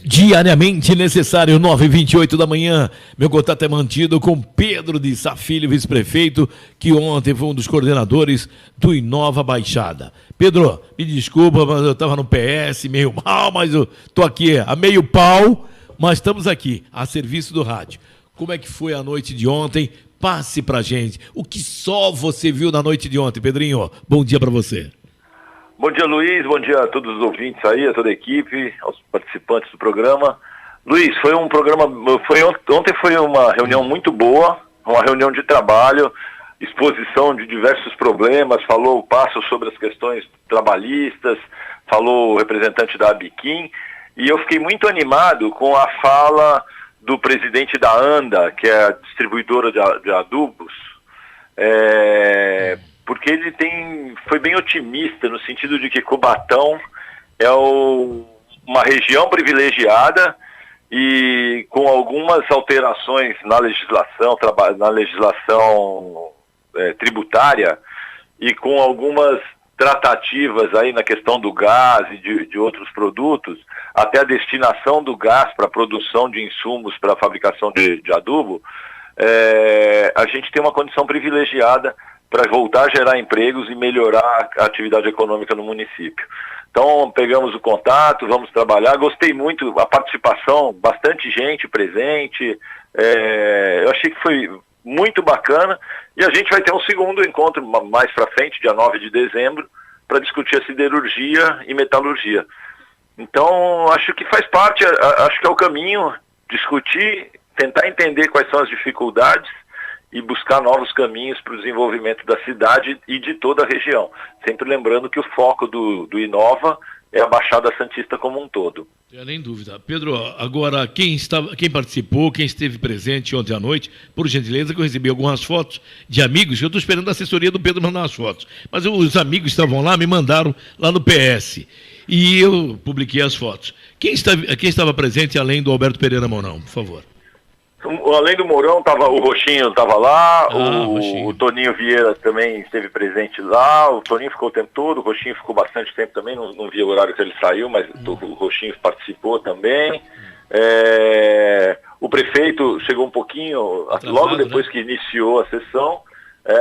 Diariamente necessário, 9h28 da manhã. Meu contato é mantido com Pedro de Sá Filho, vice-prefeito, que ontem foi um dos coordenadores do Inova Baixada. Pedro, me desculpa, mas eu estava no PS meio mal, mas eu estou aqui a meio pau, mas estamos aqui, a serviço do rádio. Como é que foi a noite de ontem? Passe pra gente. O que só você viu na noite de ontem, Pedrinho? Bom dia para você. Bom dia, Luiz. Bom dia a todos os ouvintes aí, a toda a equipe, aos participantes do programa. Luiz, foi um programa... Ontem foi uma reunião muito boa, uma reunião de trabalho, exposição de diversos problemas, falou o Passo sobre as questões trabalhistas, falou o representante da Abiquim, e eu fiquei muito animado com a fala do presidente da ANDA, que é a distribuidora de adubos, porque ele foi bem otimista no sentido de que Cubatão é uma região privilegiada e com algumas alterações na legislação tributária e com algumas tratativas aí na questão do gás e de outros produtos, até a destinação do gás para a produção de insumos para a fabricação de adubo, a gente tem uma condição privilegiada para voltar a gerar empregos e melhorar a atividade econômica no município. Então, pegamos o contato, vamos trabalhar. Gostei muito, a participação, bastante gente presente. Eu achei que foi muito bacana. E a gente vai ter um segundo encontro mais para frente, dia 9 de dezembro, para discutir a siderurgia e metalurgia. Então, acho que faz parte, acho que é o caminho, discutir, tentar entender quais são as dificuldades e buscar novos caminhos para o desenvolvimento da cidade e de toda a região. Sempre lembrando que o foco do Inova é a Baixada Santista como um todo. Nem dúvida. Pedro, agora, quem participou, quem esteve presente ontem à noite, por gentileza, que eu recebi algumas fotos de amigos, que eu estou esperando a assessoria do Pedro mandar as fotos. Mas os amigos que estavam lá, me mandaram lá no PS. E eu publiquei as fotos. Quem estava presente, além do Alberto Pereira Mourão, por favor? Além do Mourão, o Roxinho estava lá, o Toninho Vieira também esteve presente lá, o Toninho ficou o tempo todo, o Roxinho ficou bastante tempo também, não vi o horário que ele saiu, mas o Roxinho participou também. O prefeito chegou um pouquinho, logo depois que iniciou a sessão,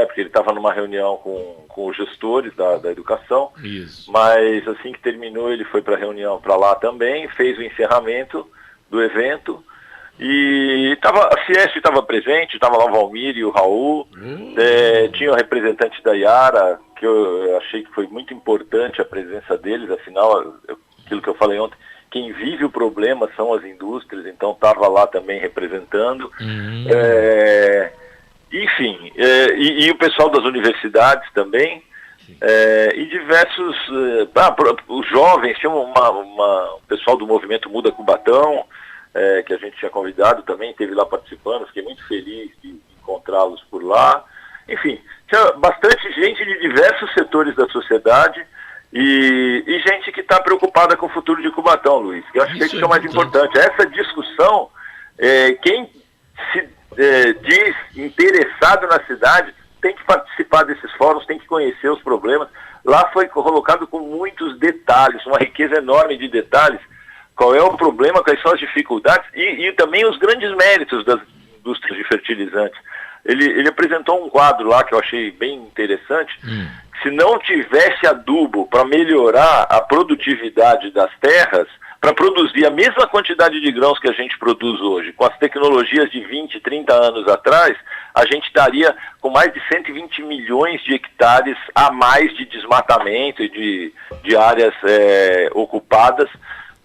porque ele estava numa reunião com os gestores da educação. Isso. Mas assim que terminou, ele foi para a reunião para lá também, fez o encerramento do evento. E a Fiesp estava presente, estava lá o Valmir e o Raul, tinha o representante da Iara, que eu achei que foi muito importante a presença deles, afinal, aquilo que eu falei ontem, quem vive o problema são as indústrias, então estava lá também representando. Enfim, e o pessoal das universidades também, e diversos, os jovens, tinha o pessoal do movimento Muda Cubatão, que a gente tinha convidado também, esteve lá participando, fiquei muito feliz de encontrá-los por lá. Enfim, tinha bastante gente de diversos setores da sociedade e gente que está preocupada com o futuro de Cubatão, Luiz, que eu acho que isso é o mais importante. Essa discussão, quem se diz interessado na cidade tem que participar desses fóruns, tem que conhecer os problemas. Lá foi colocado com muitos detalhes, uma riqueza enorme de detalhes. Qual é o problema, quais são as dificuldades e também os grandes méritos das indústrias de fertilizantes. Ele apresentou um quadro lá que eu achei bem interessante. Se não tivesse adubo para melhorar a produtividade das terras, para produzir a mesma quantidade de grãos que a gente produz hoje, com as tecnologias de 20, 30 anos atrás, a gente estaria com mais de 120 milhões de hectares a mais de desmatamento e de áreas ocupadas,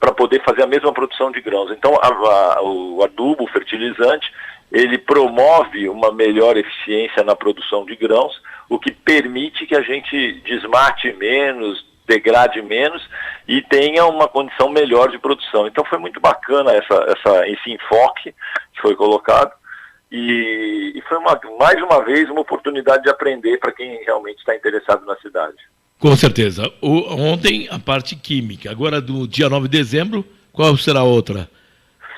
para poder fazer a mesma produção de grãos. Então, o adubo, o fertilizante, ele promove uma melhor eficiência na produção de grãos, o que permite que a gente desmate menos, degrade menos e tenha uma condição melhor de produção. Então, foi muito bacana esse enfoque que foi colocado e foi mais uma vez uma oportunidade de aprender para quem realmente está interessado na cidade. Com certeza. Ontem a parte química. Agora, do dia 9 de dezembro, qual será a outra?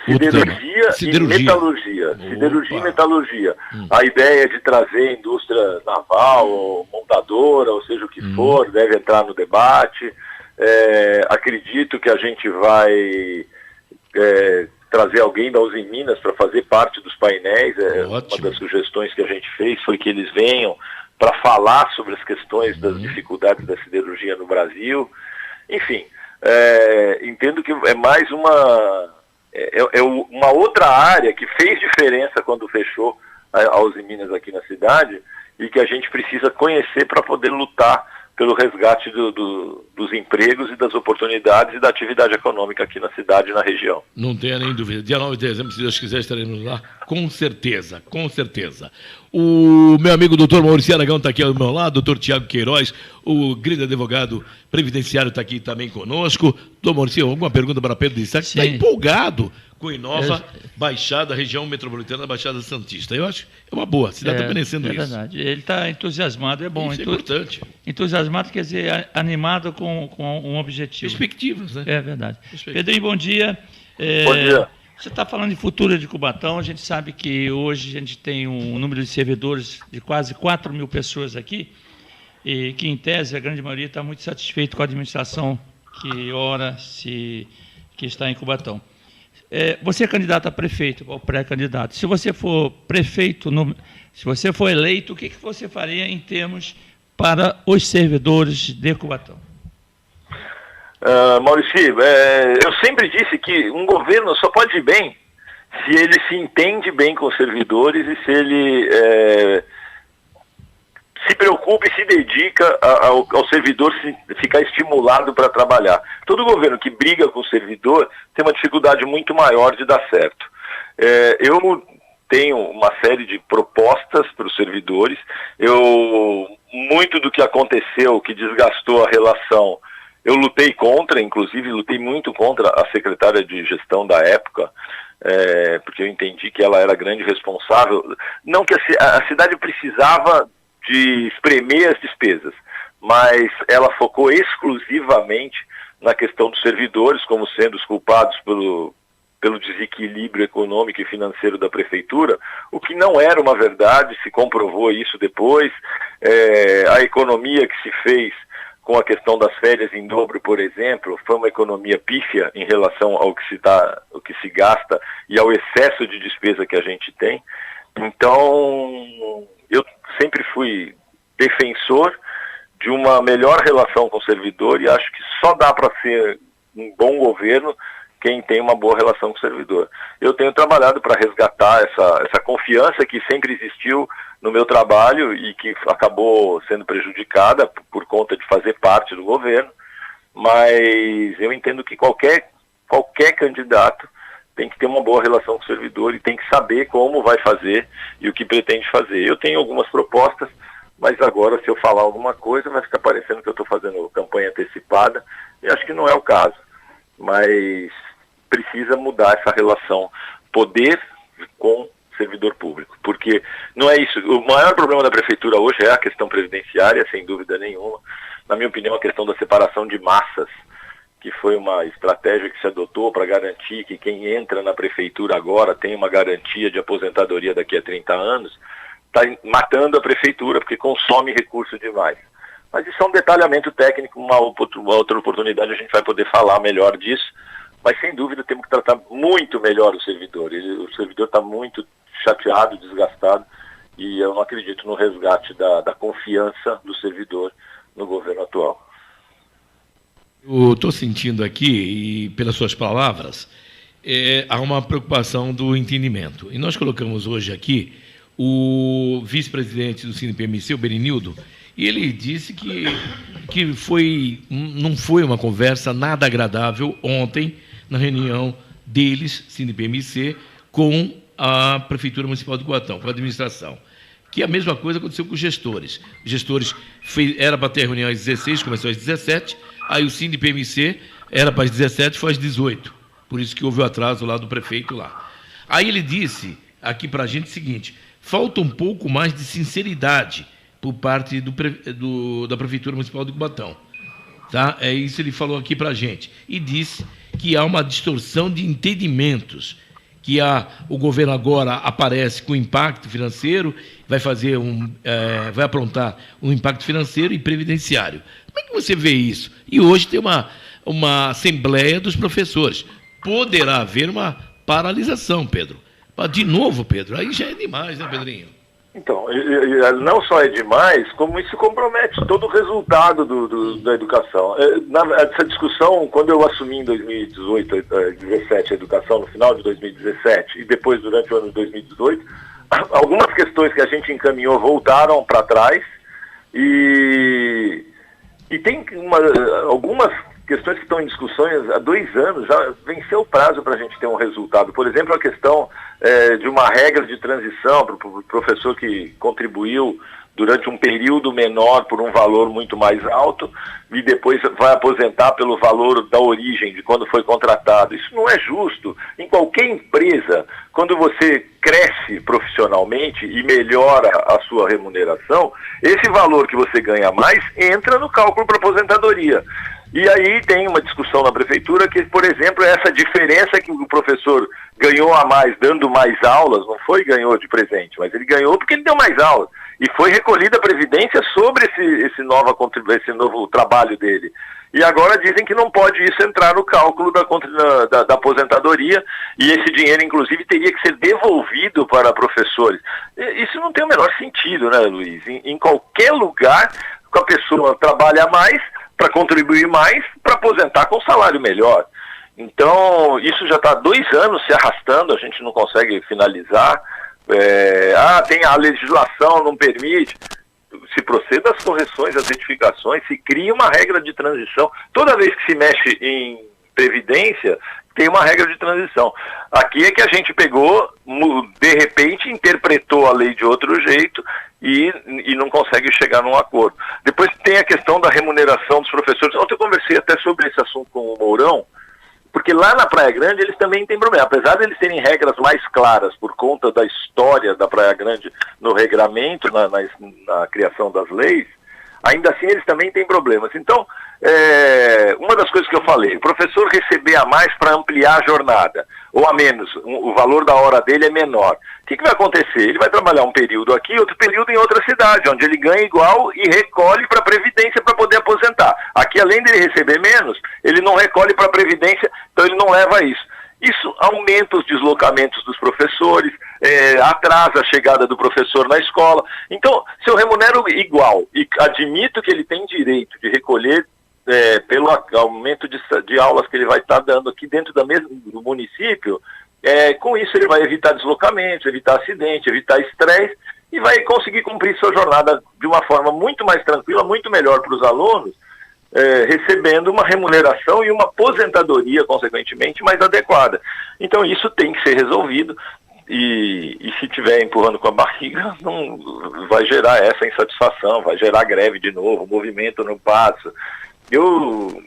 Siderurgia e metalurgia. Opa. Siderurgia e metalurgia. A ideia de trazer indústria naval, ou montadora, ou seja o que for, deve entrar no debate. Acredito que a gente vai trazer alguém da Uzi Minas para fazer parte dos painéis. Uma das sugestões que a gente fez foi que eles venham para falar sobre as questões das dificuldades da siderurgia no Brasil. Enfim, entendo que é mais uma outra área que fez diferença quando fechou a Uzi Minas aqui na cidade e que a gente precisa conhecer para poder lutar pelo resgate dos empregos e das oportunidades e da atividade econômica aqui na cidade e na região. Não tenha nem dúvida. Dia 9 de dezembro, se Deus quiser, estaremos lá, com certeza, com certeza. O meu amigo doutor Maurício Aragão está aqui ao meu lado, doutor Tiago Queiroz, o grande advogado previdenciário está aqui também conosco. Doutor Maurício, alguma pergunta para Pedro de Sá, que está empolgado com Inova Baixada, região metropolitana da Baixada Santista. Eu acho que é uma boa, a cidade está merecendo isso. É verdade, ele está entusiasmado, é bom. Isso é importante. Entusiasmado quer dizer animado com um objetivo. Perspectivas, né? É verdade. Pedrinho, bom dia. Bom dia. Você está falando de futuro de Cubatão, a gente sabe que hoje a gente tem um número de servidores de quase 4 mil pessoas aqui, e que, em tese, a grande maioria está muito satisfeito com a administração que está em Cubatão. Você é candidato a prefeito, ou pré-candidato. Se você for prefeito, se você for eleito, o que você faria em termos para os servidores de Cubatão? Maurício, eu sempre disse que um governo só pode ir bem se ele se entende bem com os servidores e se ele se preocupa e se dedica ao servidor ficar estimulado para trabalhar. Todo governo que briga com o servidor tem uma dificuldade muito maior de dar certo. Eu tenho uma série de propostas para os servidores. Muito do que aconteceu, que desgastou a relação, eu lutei contra, inclusive lutei muito contra a secretária de gestão da época, porque eu entendi que ela era a grande responsável. Não que a cidade precisava de espremer as despesas, mas ela focou exclusivamente na questão dos servidores, como sendo os culpados pelo desequilíbrio econômico e financeiro da prefeitura, o que não era uma verdade, se comprovou isso depois. A economia que se fez com a questão das férias em dobro, por exemplo, foi uma economia pífia em relação ao que se gasta e ao excesso de despesa que a gente tem. Então, eu sempre fui defensor de uma melhor relação com o servidor e acho que só dá para ser um bom governo quem tem uma boa relação com o servidor. Eu tenho trabalhado para resgatar essa confiança que sempre existiu no meu trabalho e que acabou sendo prejudicada por conta de fazer parte do governo, mas eu entendo que qualquer candidato tem que ter uma boa relação com o servidor e tem que saber como vai fazer e o que pretende fazer. Eu tenho algumas propostas, mas agora se eu falar alguma coisa vai ficar parecendo que eu estou fazendo campanha antecipada, e acho que não é o caso. Mas precisa mudar essa relação poder com servidor público, porque não é isso. O maior problema da prefeitura hoje é a questão previdenciária, sem dúvida nenhuma. Na minha opinião, a questão da separação de massas, que foi uma estratégia que se adotou para garantir que quem entra na prefeitura agora tem uma garantia de aposentadoria daqui a 30 anos, está matando a prefeitura porque consome recurso demais. Mas isso é um detalhamento técnico, uma outra oportunidade a gente vai poder falar melhor disso, mas sem dúvida temos que tratar muito melhor o servidor. O servidor está muito chateado, desgastado, e eu não acredito no resgate da confiança do servidor no governo atual. Eu estou sentindo aqui, e pelas suas palavras, há uma preocupação do entendimento. E nós colocamos hoje aqui o vice-presidente do CinePMC, o Berenildo, e ele disse que não foi uma conversa nada agradável ontem, na reunião deles, CinePMC, com a Prefeitura Municipal de Cubatão, com a administração. Que a mesma coisa aconteceu com os gestores. Os gestores era para ter reunião às 16, começou às 17, aí o CinePMC era para as 17, foi às 18. Por isso que houve o atraso lá do prefeito lá. Aí ele disse aqui para a gente o seguinte: falta um pouco mais de sinceridade por parte da Prefeitura Municipal de Cubatão. Tá? É isso que ele falou aqui para a gente. E disse que há uma distorção de entendimentos, que o governo agora aparece com impacto financeiro, vai aprontar um impacto financeiro e previdenciário. Como é que você vê isso? E hoje tem uma assembleia dos professores. poderá haver uma paralisação, Pedro. Mas, de novo, Pedro, aí já é demais, né, Pedrinho? Então, não só é demais, como isso compromete todo o resultado da educação. Essa discussão, quando eu assumi em 2018, 2017 a educação, no final de 2017, e depois durante o ano de 2018, algumas questões que a gente encaminhou voltaram para trás, e tem algumas questões que estão em discussões há 2 anos, já venceu o prazo para a gente ter um resultado. Por exemplo, a questão de uma regra de transição para o professor que contribuiu durante um período menor por um valor muito mais alto e depois vai aposentar pelo valor da origem, de quando foi contratado. Isso não é justo. Em qualquer empresa, quando você cresce profissionalmente e melhora a sua remuneração, esse valor que você ganha mais entra no cálculo para aposentadoria. E aí tem uma discussão na prefeitura que, por exemplo, essa diferença que o professor ganhou a mais dando mais aulas, não foi ganhou de presente, mas ele ganhou porque ele deu mais aulas. E foi recolhida a previdência sobre esse novo trabalho dele. E agora dizem que não pode isso entrar no cálculo da aposentadoria, e esse dinheiro, inclusive, teria que ser devolvido para professores. Isso não tem o menor sentido, né, Luiz? Em qualquer lugar, a pessoa trabalha mais para contribuir mais, para aposentar com salário melhor. Então, isso já está há 2 anos se arrastando, a gente não consegue finalizar. Tem a legislação, não permite. Se proceda às correções, às retificações, se cria uma regra de transição. Toda vez que se mexe em previdência, tem uma regra de transição. Aqui é que a gente pegou, de repente, interpretou a lei de outro jeito e não consegue chegar num acordo. Depois tem a questão da remuneração dos professores. Ontem eu conversei até sobre esse assunto com o Mourão, porque lá na Praia Grande eles também têm problema. Apesar de eles terem regras mais claras por conta da história da Praia Grande no regramento, na criação das leis, ainda assim eles também têm problemas. Então, uma das coisas que eu falei, o professor receber a mais para ampliar a jornada, ou a menos, o valor da hora dele é menor. O que vai acontecer? Ele vai trabalhar um período aqui, outro período em outra cidade, onde ele ganha igual e recolhe para a Previdência para poder aposentar. Aqui, além dele receber menos, ele não recolhe para a Previdência, então ele não leva isso. Isso aumenta os deslocamentos dos professores, atrasa a chegada do professor na escola. Então, se eu remunero igual e admito que ele tem direito de recolher pelo aumento de aulas que ele vai estar dando aqui dentro do município, com isso ele vai evitar deslocamentos, evitar acidente, evitar estresse e vai conseguir cumprir sua jornada de uma forma muito mais tranquila, muito melhor para os alunos, recebendo uma remuneração e uma aposentadoria, consequentemente, mais adequada. Então isso tem que ser resolvido e se estiver empurrando com a barriga, não vai gerar essa insatisfação, vai gerar greve de novo, o movimento não passa. Eu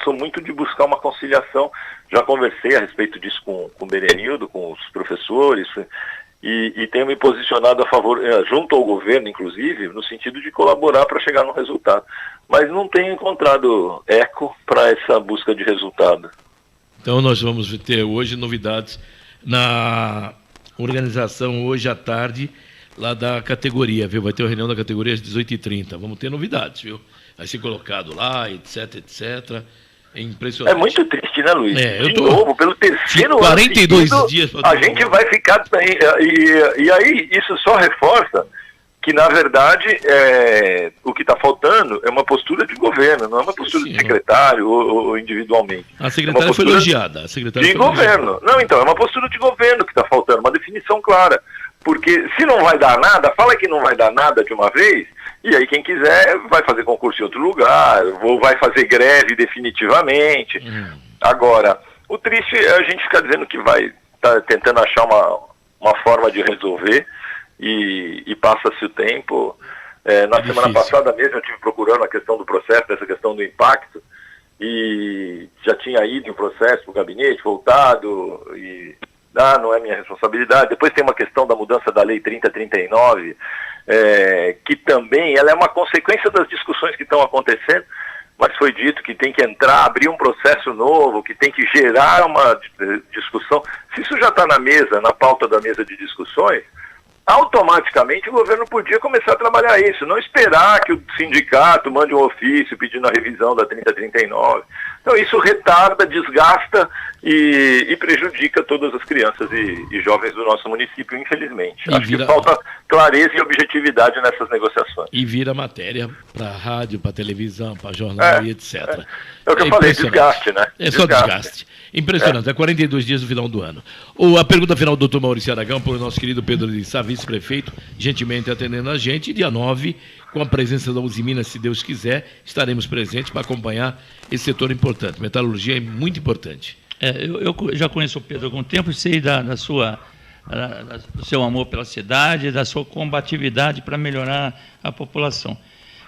sou muito de buscar uma conciliação, já conversei a respeito disso com o Berenildo, com os professores, e tenho me posicionado a favor, junto ao governo, inclusive, no sentido de colaborar para chegar no resultado. Mas não tenho encontrado eco para essa busca de resultado. Então nós vamos ter hoje novidades na organização hoje à tarde, lá da categoria, viu? Vai ter uma reunião da categoria às 18h30. Vamos ter novidades, viu? Vai ser colocado lá, etc, etc. É impressionante. É muito triste, né, Luiz? De novo, pelo terceiro 42 ano seguido, dias a gente vai ficar... E aí, isso só reforça que, na verdade, o que está faltando é uma postura de governo, não é uma postura de secretário ou individualmente. A secretária foi elogiada. De governo. Não, então, é uma postura de governo que está faltando, uma definição clara. Porque se não vai dar nada, fala que não vai dar nada de uma vez, e aí quem quiser vai fazer concurso em outro lugar, ou vai fazer greve definitivamente. Agora, o triste é a gente ficar dizendo que vai tentando achar uma forma de resolver, e passa-se o tempo. Na semana passada mesmo eu estive procurando a questão do processo, essa questão do impacto, e já tinha ido em processo para o gabinete, voltado, e não é minha responsabilidade. Depois tem uma questão da mudança da lei 3039, que também ela é uma consequência das discussões que estão acontecendo, mas foi dito que tem que abrir um processo novo, que tem que gerar uma discussão. Se isso já está na pauta da mesa de discussões, automaticamente o governo podia começar a trabalhar isso, não esperar que o sindicato mande um ofício pedindo a revisão da 3039. Então isso retarda, desgasta e prejudica todas as crianças e jovens do nosso município, infelizmente. Acho que falta clareza e objetividade nessas negociações. E vira matéria para rádio, para televisão, para jornal e etc. É o que eu falei, desgaste, né? É só desgaste. Impressionante, é 42 dias do final do ano. A pergunta final do Dr. Maurício Aragão, para o nosso querido Pedro de Sá, vice-prefeito, gentilmente atendendo a gente. Dia 9, com a presença da Uzi Minas, se Deus quiser, estaremos presentes para acompanhar esse setor importante. Metalurgia é muito importante. Eu já conheço o Pedro há algum tempo, sei do seu amor pela cidade, da sua combatividade para melhorar a população.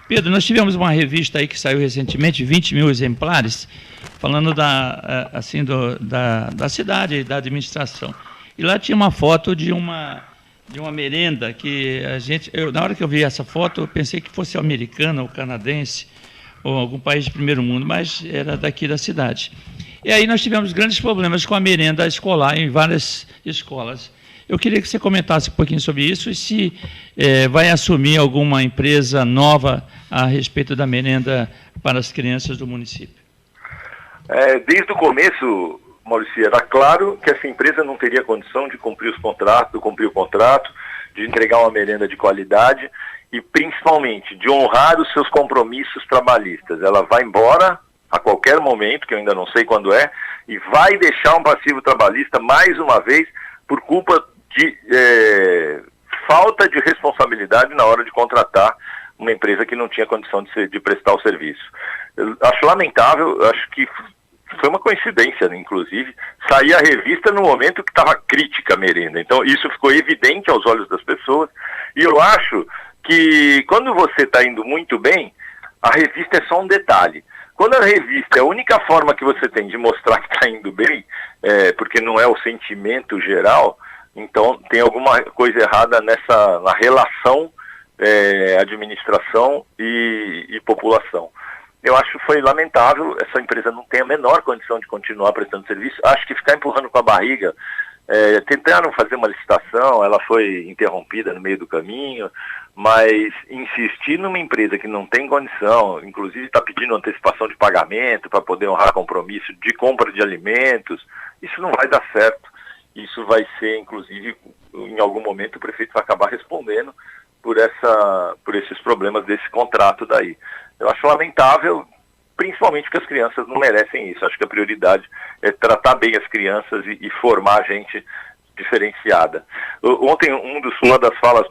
Pedro, nós tivemos uma revista aí que saiu recentemente, 20 mil exemplares, falando da cidade, da administração. E lá tinha uma foto de uma merenda que na hora que eu vi essa foto, eu pensei que fosse americana ou canadense, ou algum país de primeiro mundo, mas era daqui da cidade. E aí nós tivemos grandes problemas com a merenda escolar em várias escolas. Eu queria que você comentasse um pouquinho sobre isso e se vai assumir alguma empresa nova a respeito da merenda para as crianças do município. Desde o começo, Maurício, era claro que essa empresa não teria condição de cumprir o contrato, de entregar uma merenda de qualidade e, principalmente, de honrar os seus compromissos trabalhistas. Ela vai embora a qualquer momento, que eu ainda não sei quando é, e vai deixar um passivo trabalhista, mais uma vez, por culpa de falta de responsabilidade na hora de contratar uma empresa que não tinha condição de prestar o serviço. Eu acho lamentável, acho que foi uma coincidência, inclusive, sair a revista no momento que estava crítica a merenda. Então, isso ficou evidente aos olhos das pessoas, e eu acho que quando você está indo muito bem, a revista é só um detalhe. Quando a revista é a única forma que você tem de mostrar que está indo bem, porque não é o sentimento geral, então tem alguma coisa errada na relação administração e população. Eu acho que foi lamentável, essa empresa não tem a menor condição de continuar prestando serviço. Acho que ficar empurrando com a barriga, tentaram fazer uma licitação, ela foi interrompida no meio do caminho, mas insistir numa empresa que não tem condição, inclusive está pedindo antecipação de pagamento para poder honrar compromisso de compra de alimentos, isso não vai dar certo. Isso vai ser, inclusive, em algum momento o prefeito vai acabar respondendo por esses problemas desse contrato daí. Eu acho lamentável, principalmente porque as crianças não merecem isso. Acho que a prioridade é tratar bem as crianças e formar gente diferenciada. Ontem, uma das falas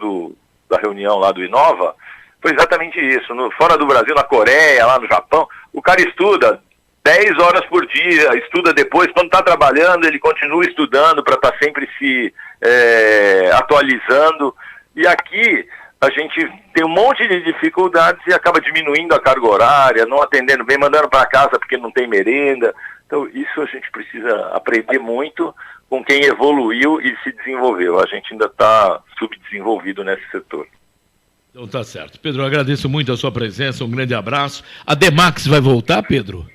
da reunião lá do Inova foi exatamente isso. Fora do Brasil, na Coreia, lá no Japão, o cara estuda 10 horas por dia, estuda depois, quando está trabalhando, ele continua estudando para estar sempre se atualizando. E aqui a gente tem um monte de dificuldades e acaba diminuindo a carga horária, não atendendo bem, mandando para casa porque não tem merenda. Então isso a gente precisa aprender muito com quem evoluiu e se desenvolveu. A gente ainda está subdesenvolvido nesse setor. Então tá certo. Pedro, eu agradeço muito a sua presença, um grande abraço. A Demax vai voltar, Pedro?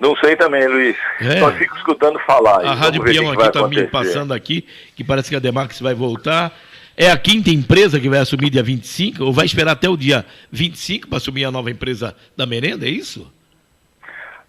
Não sei também, Luiz. Só fico escutando falar. A Rádio Peão aqui está me passando aqui, que parece que a Demax vai voltar. É a quinta empresa que vai assumir dia 25, ou vai esperar até o dia 25 para assumir a nova empresa da merenda, é isso?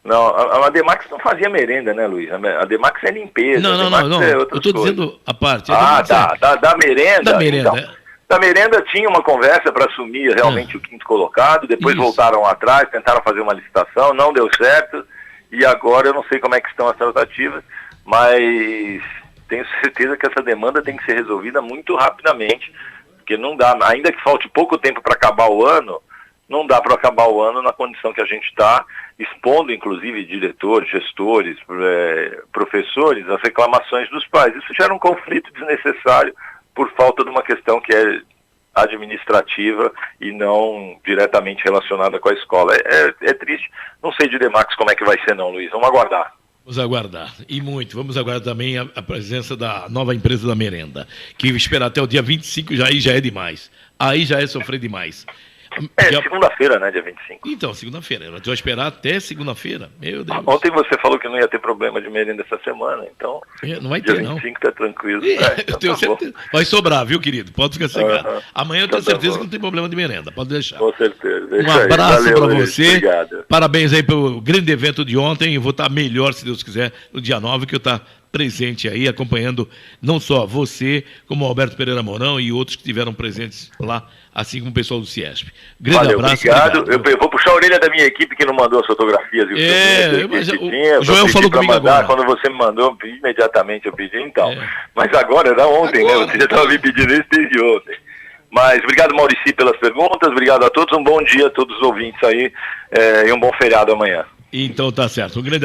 Não, a Demax não fazia merenda, né, Luiz? A Demax é limpeza. Não. Eu estou dizendo a parte. Da merenda. Da merenda, então, da merenda tinha uma conversa para assumir realmente o quinto colocado, depois voltaram atrás, tentaram fazer uma licitação, não deu certo, e agora eu não sei como é que estão as tratativas, mas tenho certeza que essa demanda tem que ser resolvida muito rapidamente, porque não dá, ainda que falte pouco tempo para acabar o ano, não dá para acabar o ano na condição que a gente está, expondo inclusive diretores, gestores, professores, as reclamações dos pais. Isso gera um conflito desnecessário por falta de uma questão que é administrativa e não diretamente relacionada com a escola. É triste. Não sei de Demax como é que vai ser não, Luiz. Vamos aguardar. Vamos aguardar. E muito. Vamos aguardar também a presença da nova empresa da merenda, que esperar até o dia 25 já é demais. Aí já é sofrer demais. Segunda-feira, né, dia 25. Então, segunda-feira. Eu vou esperar até segunda-feira. Meu Deus. Ontem você falou que não ia ter problema de merenda essa semana, então... Não vai ter, não. Dia 25 tá tranquilo. Eu tenho certeza. Vai sobrar, viu, querido? Pode ficar cegado. Amanhã eu tenho certeza que não tem problema de merenda. Pode deixar. Com certeza. Um abraço para você. Obrigado. Parabéns aí pelo grande evento de ontem. Eu vou estar melhor, se Deus quiser, no dia 9, que eu estou presente aí, acompanhando não só você, como o Alberto Pereira Mourão e outros que estiveram presentes lá, assim como o pessoal do Ciesp. Grande abraço. Obrigado. Eu vou puxar a orelha da minha equipe que não mandou as fotografias. O Joel falou comigo agora. Quando você me mandou, imediatamente eu pedi, então. Mas agora era ontem, agora, né? Você já estava me pedindo isso desde ontem. Mas obrigado, Maurici, pelas perguntas. Obrigado a todos. Um bom dia a todos os ouvintes aí. E um bom feriado amanhã. Então tá certo. Um grande